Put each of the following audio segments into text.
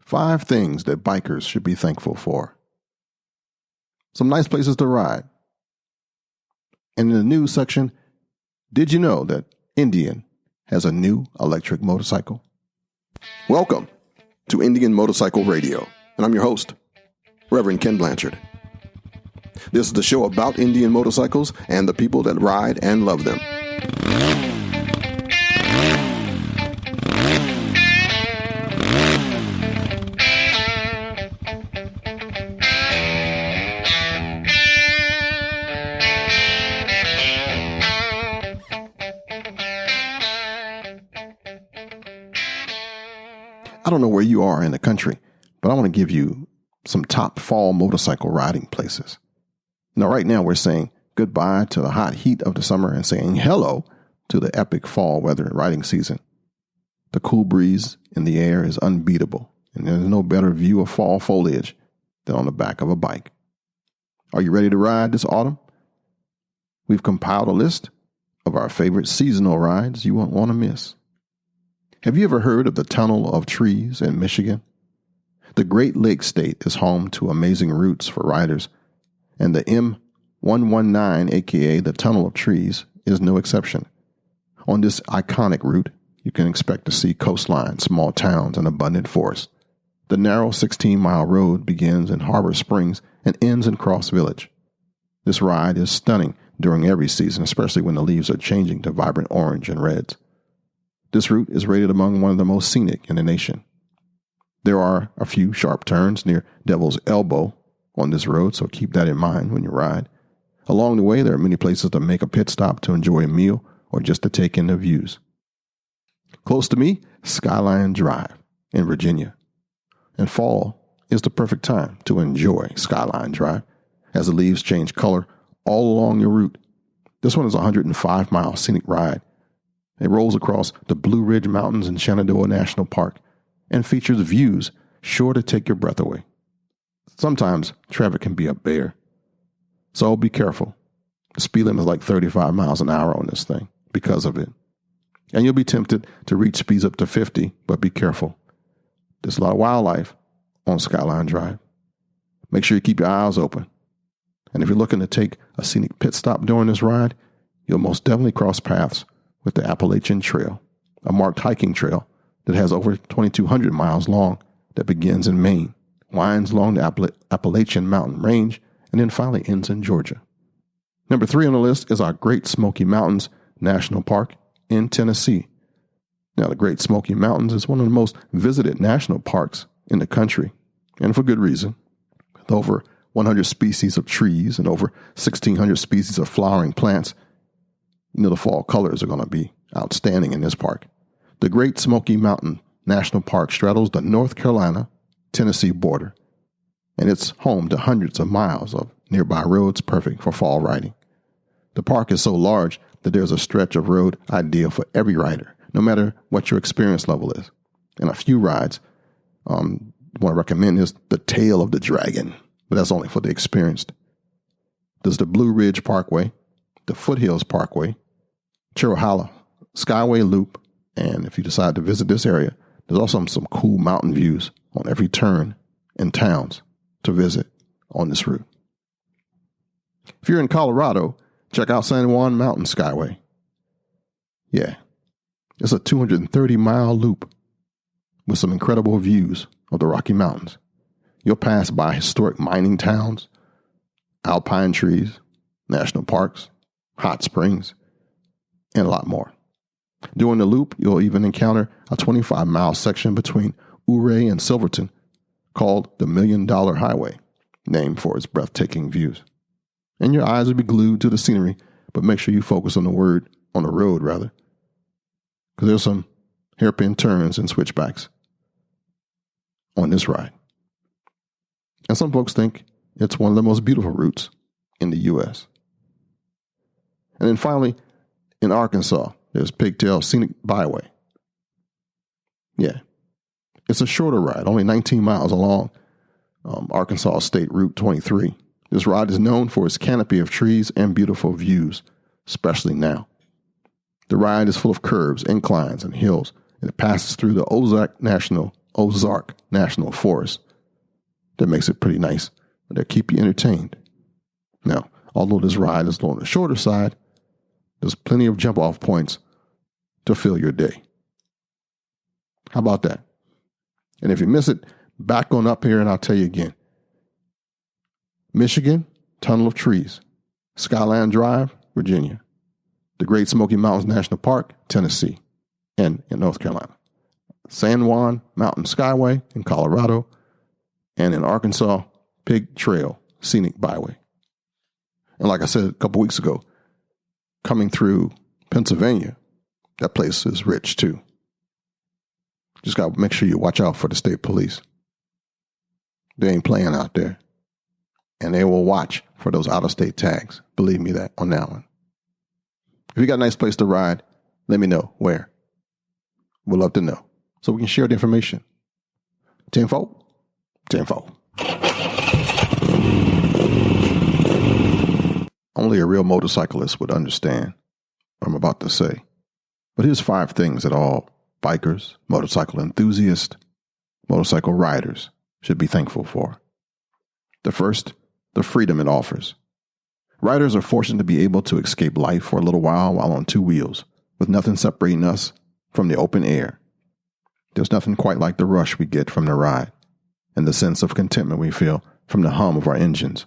5 things that bikers should be thankful for. Some nice places to ride. And in the news section, did you know that Indian has a new electric motorcycle? Welcome to Indian Motorcycle Radio, and I'm your host, Reverend Kenn Blanchard. This is the show about Indian motorcycles and the people that ride and love them. I don't know where you are in the country, but I want to give you some top fall motorcycle riding places. Now, right now, we're saying goodbye to the hot heat of the summer and saying hello to the epic fall weather riding season. The cool breeze in the air is unbeatable, and there's no better view of fall foliage than on the back of a bike. Are you ready to ride this autumn? We've compiled a list of our favorite seasonal rides you won't want to miss. Have you ever heard of the Tunnel of Trees in Michigan? The Great Lakes State is home to amazing routes for riders, and the M119, aka the Tunnel of Trees, is no exception. On this iconic route, you can expect to see coastline, small towns, and abundant forests. The narrow 16-mile road begins in Harbor Springs and ends in Cross Village. This ride is stunning during every season, especially when the leaves are changing to vibrant orange and reds. This route is rated among one of the most scenic in the nation. There are a few sharp turns near Devil's Elbow on this road, so keep that in mind when you ride. Along the way, there are many places to make a pit stop to enjoy a meal or just to take in the views. Close to me, Skyline Drive in Virginia. And fall is the perfect time to enjoy Skyline Drive as the leaves change color all along your route. This one is a 105-mile scenic ride. It rolls across the Blue Ridge Mountains in Shenandoah National Park and features views sure to take your breath away. Sometimes traffic can be a bear, so be careful. The speed limit is like 35 miles an hour on this thing because of it. And you'll be tempted to reach speeds up to 50, but be careful. There's a lot of wildlife on Skyline Drive. Make sure you keep your eyes open. And if you're looking to take a scenic pit stop during this ride, you'll most definitely cross paths with the Appalachian Trail, a marked hiking trail that has over 2,200 miles long that begins in Maine, winds along the Appalachian Mountain Range, and then finally ends in Georgia. Number 3 on the list is our Great Smoky Mountains National Park in Tennessee. Now, the Great Smoky Mountains is one of the most visited national parks in the country, and for good reason. With over 100 species of trees and over 1,600 species of flowering plants, the fall colors are going to be outstanding in this park. The Great Smoky Mountain National Park straddles the North Carolina-Tennessee border, and it's home to hundreds of miles of nearby roads perfect for fall riding. The park is so large that there's a stretch of road ideal for every rider, no matter what your experience level is. And a few rides I want to recommend is the Tail of the Dragon, but that's only for the experienced. There's the Blue Ridge Parkway, the Foothills Parkway, Chirrahalla Skyway Loop, and if you decide to visit this area, there's also some cool mountain views on every turn and towns to visit on this route. If you're in Colorado, check out San Juan Mountain Skyway. Yeah, it's a 230-mile loop with some incredible views of the Rocky Mountains. You'll pass by historic mining towns, alpine trees, national parks, hot springs, and a lot more. During the loop, you'll even encounter a 25-mile section between Ouray and Silverton called the $1 Million Highway, named for its breathtaking views. And your eyes will be glued to the scenery, but make sure you focus on the road, because there's some hairpin turns and switchbacks on this ride. And some folks think it's one of the most beautiful routes in the U.S. And then finally, in Arkansas, there's Pigtail Scenic Byway. Yeah, it's a shorter ride, only 19 miles along Arkansas State Route 23. This ride is known for its canopy of trees and beautiful views, especially now. The ride is full of curves, inclines, and hills, and it passes through the Ozark National Forest. That makes it pretty nice. But that keep you entertained. Now, although this ride is on the shorter side, there's plenty of jump-off points to fill your day. How about that? And if you miss it, back on up here and I'll tell you again. Michigan, Tunnel of Trees. Skyline Drive, Virginia. The Great Smoky Mountains National Park, Tennessee, and in North Carolina. San Juan Mountain Skyway in Colorado, and in Arkansas, Pig Trail Scenic Byway. And like I said a couple weeks ago, coming through Pennsylvania, that place is rich too. Just got to make sure you watch out for the state police. They ain't playing out there. And they will watch for those out-of-state tags. Believe me that on that one. If you got a nice place to ride, let me know where. We'd love to know so we can share the information. 10-4. 10-4. Only a real motorcyclist would understand what I'm about to say. But here's 5 things that all bikers, motorcycle enthusiasts, motorcycle riders should be thankful for. The first, the freedom it offers. Riders are fortunate to be able to escape life for a little while on 2 wheels, with nothing separating us from the open air. There's nothing quite like the rush we get from the ride, and the sense of contentment we feel from the hum of our engines.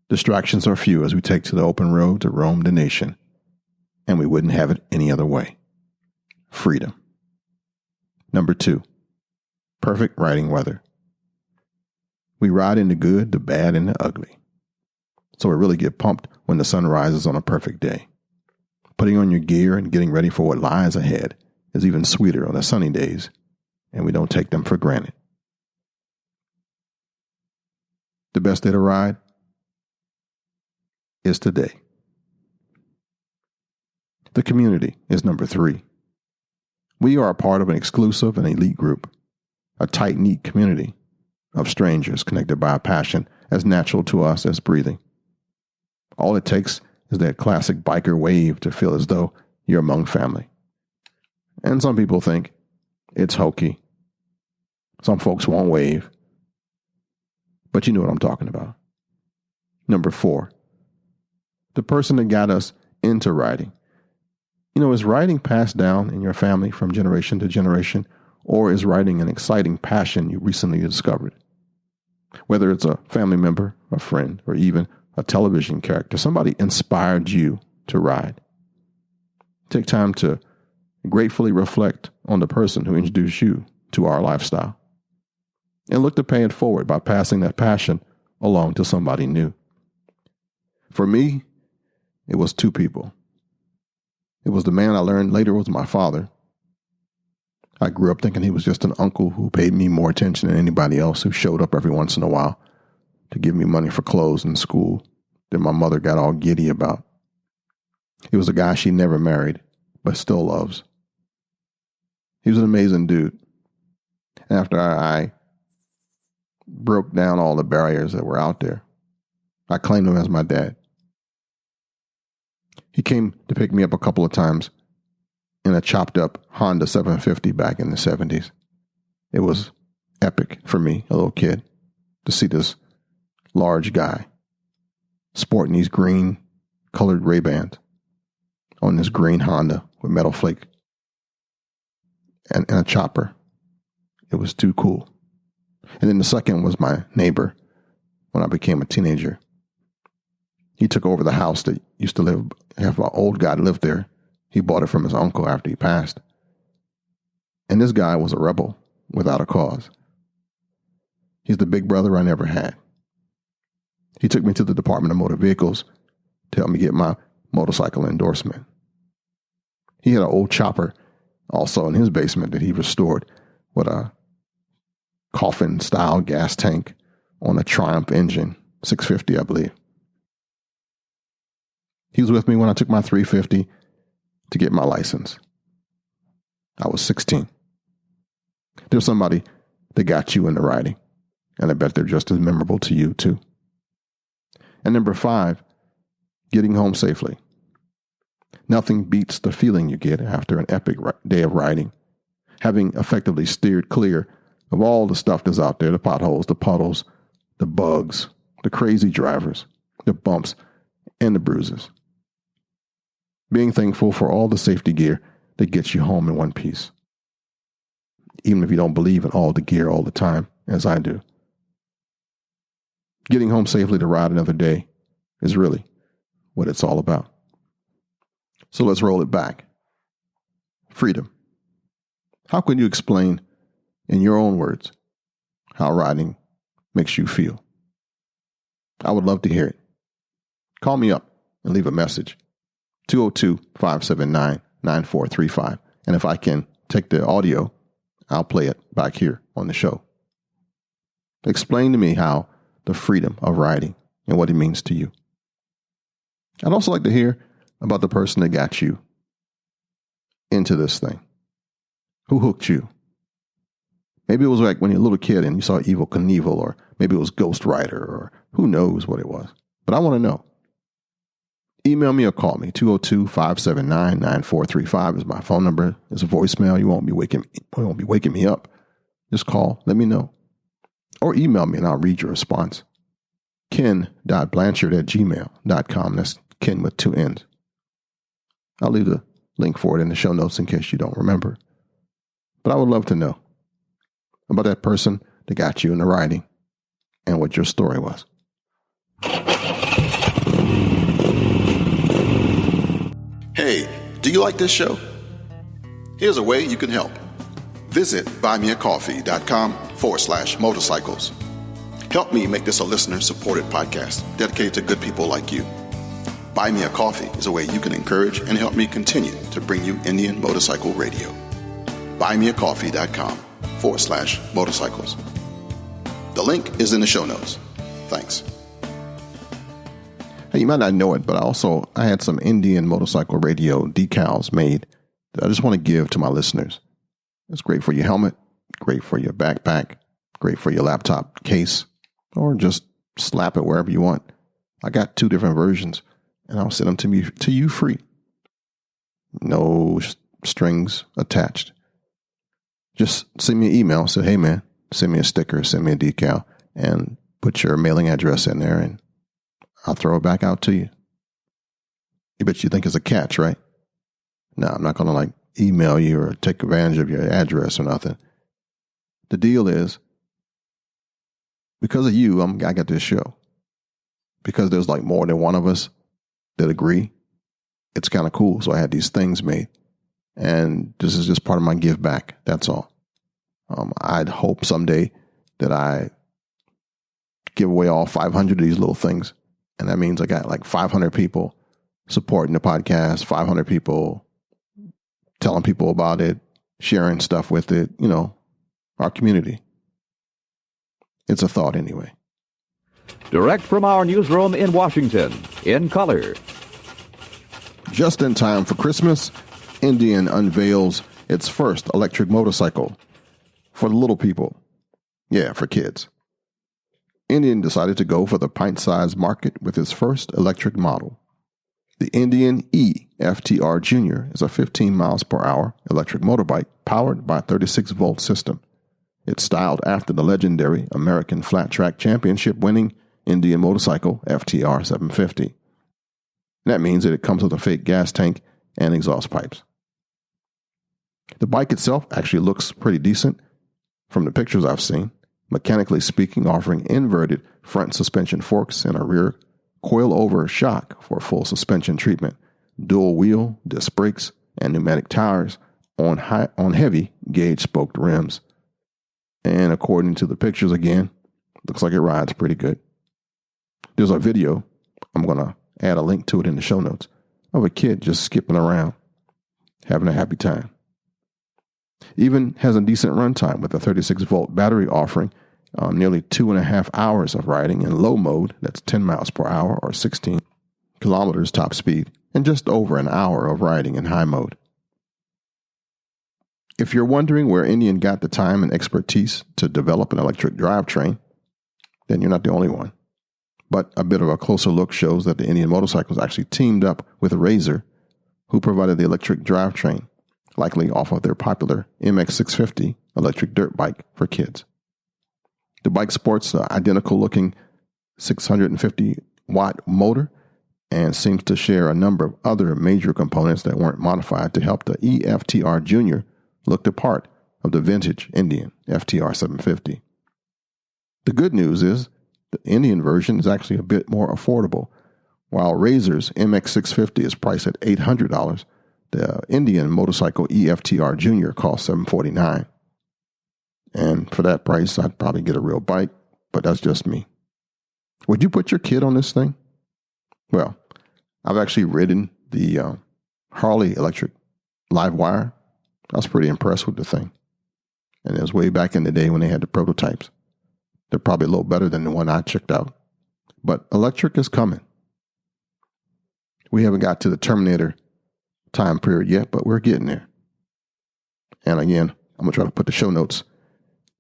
Distractions are few as we take to the open road to roam the nation, and we wouldn't have it any other way. Freedom. Number 2, perfect riding weather. We ride in the good, the bad, and the ugly. So we really get pumped when the sun rises on a perfect day. Putting on your gear and getting ready for what lies ahead is even sweeter on the sunny days, and we don't take them for granted. The best day to ride is today. The community is number 3. We are a part of an exclusive and elite group, a tight-knit community of strangers connected by a passion as natural to us as breathing. All it takes is that classic biker wave to feel as though you're among family. And some people think it's hokey. Some folks won't wave. But you know what I'm talking about. Number 4, the person that got us into riding. Is riding passed down in your family from generation to generation, or is riding an exciting passion you recently discovered? Whether it's a family member, a friend, or even a television character, somebody inspired you to ride. Take time to gratefully reflect on the person who introduced you to our lifestyle, and look to pay it forward by passing that passion along to somebody new. For me, it was 2 people. It was the man I learned later was my father. I grew up thinking he was just an uncle who paid me more attention than anybody else, who showed up every once in a while to give me money for clothes in school that my mother got all giddy about. He was a guy she never married, but still loves. He was an amazing dude. After I broke down all the barriers that were out there, I claimed him as my dad. He came to pick me up a couple of times in a chopped up Honda 750 back in the 70s. It was epic for me, a little kid, to see this large guy sporting these green colored Ray-Bans on this green Honda with metal flake and a chopper. It was too cool. And then the second was my neighbor when I became a teenager. He took over the house that used to have an old guy that lived there. He bought it from his uncle after he passed. And this guy was a rebel without a cause. He's the big brother I never had. He took me to the Department of Motor Vehicles to help me get my motorcycle endorsement. He had an old chopper also in his basement that he restored with a coffin-style gas tank on a Triumph engine, 650, I believe. He was with me when I took my 350 to get my license. I was 16. There's somebody that got you into riding, and I bet they're just as memorable to you, too. And number 5, getting home safely. Nothing beats the feeling you get after an epic day of riding, having effectively steered clear of all the stuff that's out there, the potholes, the puddles, the bugs, the crazy drivers, the bumps, and the bruises. Being thankful for all the safety gear that gets you home in one piece. Even if you don't believe in all the gear all the time, as I do. Getting home safely to ride another day is really what it's all about. So let's roll it back. Freedom. How can you explain in your own words how riding makes you feel? I would love to hear it. Call me up and leave a message. 202-579-9435. And if I can take the audio, I'll play it back here on the show. Explain to me how the freedom of riding and what it means to you. I'd also like to hear about the person that got you into this thing. Who hooked you? Maybe it was like when you're a little kid and you saw Evel Knievel, or maybe it was Ghost Rider, or who knows what it was. But I want to know. Email me or call me. 202-579-9435 is my phone number. It's a voicemail. You won't be waking me up. Just call. Let me know. Or email me and I'll read your response. kenn.blanchard@gmail.com. That's Ken with 2 N's. I'll leave the link for it in the show notes in case you don't remember. But I would love to know about that person that got you into riding and what your story was. Hey, do you like this show? Here's a way you can help. Visit buymeacoffee.com/motorcycles. Help me make this a listener-supported podcast dedicated to good people like you. Buy Me a Coffee is a way you can encourage and help me continue to bring you Indian Motorcycle Radio. buymeacoffee.com/motorcycles. The link is in the show notes. Thanks. Hey, you might not know it, but I had some Indian Motorcycle Radio decals made that I just want to give to my listeners. It's great for your helmet, great for your backpack, great for your laptop case, or just slap it wherever you want. I got 2 different versions, and I'll send them to you free. No strings attached. Just send me an email, say, hey man, send me a sticker, send me a decal, and put your mailing address in there, and I'll throw it back out to you. You bet you think it's a catch, right? No, I'm not going to email you or take advantage of your address or nothing. The deal is, because of you, I got this show. Because there's more than one of us that agree, it's kind of cool. So I had these things made. And this is just part of my give back. That's all. I'd hope someday that I give away all 500 of these little things. And that means I got 500 people supporting the podcast, 500 people telling people about it, sharing stuff with it, our community. It's a thought anyway. Direct from our newsroom in Washington, in color. Just in time for Christmas, Indian unveils its first electric motorcycle for the little people. Yeah, for kids. Indian decided to go for the pint-sized market with its first electric model. The Indian E FTR Jr. is a 15 miles per hour electric motorbike powered by a 36-volt system. It's styled after the legendary American Flat Track Championship winning Indian motorcycle FTR 750. That means that it comes with a fake gas tank and exhaust pipes. The bike itself actually looks pretty decent from the pictures I've seen, mechanically speaking, offering inverted front suspension forks and a rear coil-over shock for full suspension treatment, dual wheel, disc brakes, and pneumatic tires on heavy gauge-spoked rims. And according to the pictures again, looks like it rides pretty good. There's a video, I'm going to add a link to it in the show notes, of a kid just skipping around, having a happy time. Even has a decent runtime with a 36-volt battery offering nearly 2.5 hours of riding in low mode, that's 10 miles per hour or 16 kilometers top speed, and just over an hour of riding in high mode. If you're wondering where Indian got the time and expertise to develop an electric drivetrain, then you're not the only one. But a bit of a closer look shows that the Indian Motorcycles actually teamed up with Razor, who provided the electric drivetrain, likely off of their popular MX650 electric dirt bike for kids. The bike sports an identical-looking 650-watt motor and seems to share a number of other major components that weren't modified to help the EFTR Junior look the part of the vintage Indian FTR 750. The good news is the Indian version is actually a bit more affordable. While Razor's MX650 is priced at $800, the Indian motorcycle EFTR Junior costs $749. And for that price, I'd probably get a real bike, but that's just me. Would you put your kid on this thing? Well, I've actually ridden the Harley electric live wire. I was pretty impressed with the thing. And it was way back in the day when they had the prototypes. They're probably a little better than the one I checked out. But electric is coming. We haven't got to the Terminator time period yet, but we're getting there. And again, I'm going to try to put the show notes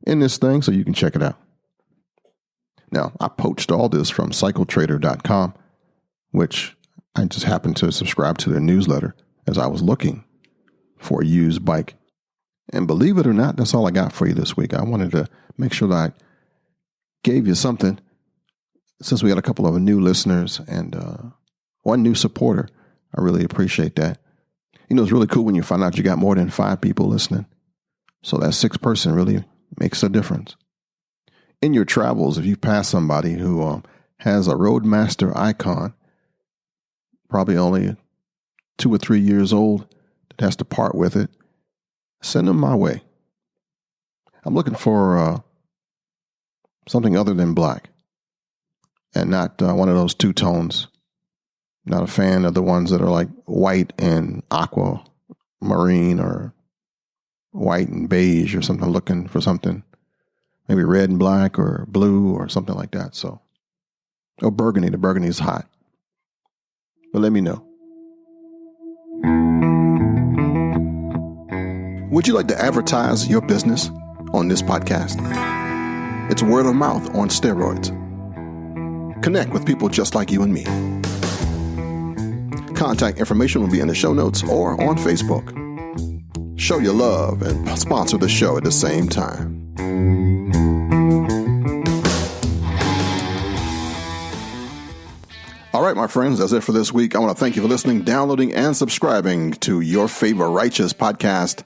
in this thing so you can check it out. Now, I poached all this from CycleTrader.com, which I just happened to subscribe to their newsletter as I was looking for a used bike. And believe it or not, that's all I got for you this week. I wanted to make sure that I gave you something since we got a couple of new listeners and one new supporter. I really appreciate that. You know, it's really cool when you find out you got more than 5 people listening. So that 6th person really makes a difference. In your travels, if you pass somebody who has a Roadmaster icon, probably only 2 or 3 years old, that has to part with it, send them my way. I'm looking for something other than black and not one of those two tones. Not a fan of the ones that are like white and aqua marine or white and beige or something. I'm looking for something maybe red and black or blue or something like that. So, or burgundy. The burgundy is hot. But let me know. Would you like to advertise your business on this podcast? It's word of mouth on steroids. Connect with people just like you and me. Contact information will be in the show notes or on Facebook. Show your love and sponsor the show at the same time. All right, my friends, that's it for this week. I want to thank you for listening, downloading, and subscribing to your favorite righteous podcast,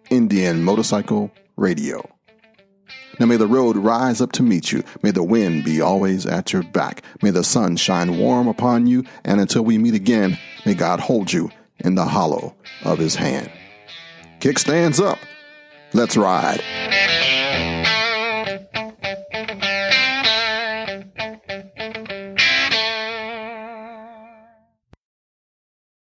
Indian Motorcycle Radio. Now may the road rise up to meet you. May the wind be always at your back. May the sun shine warm upon you. And until we meet again, may God hold you in the hollow of his hand. Kickstands up. Let's ride.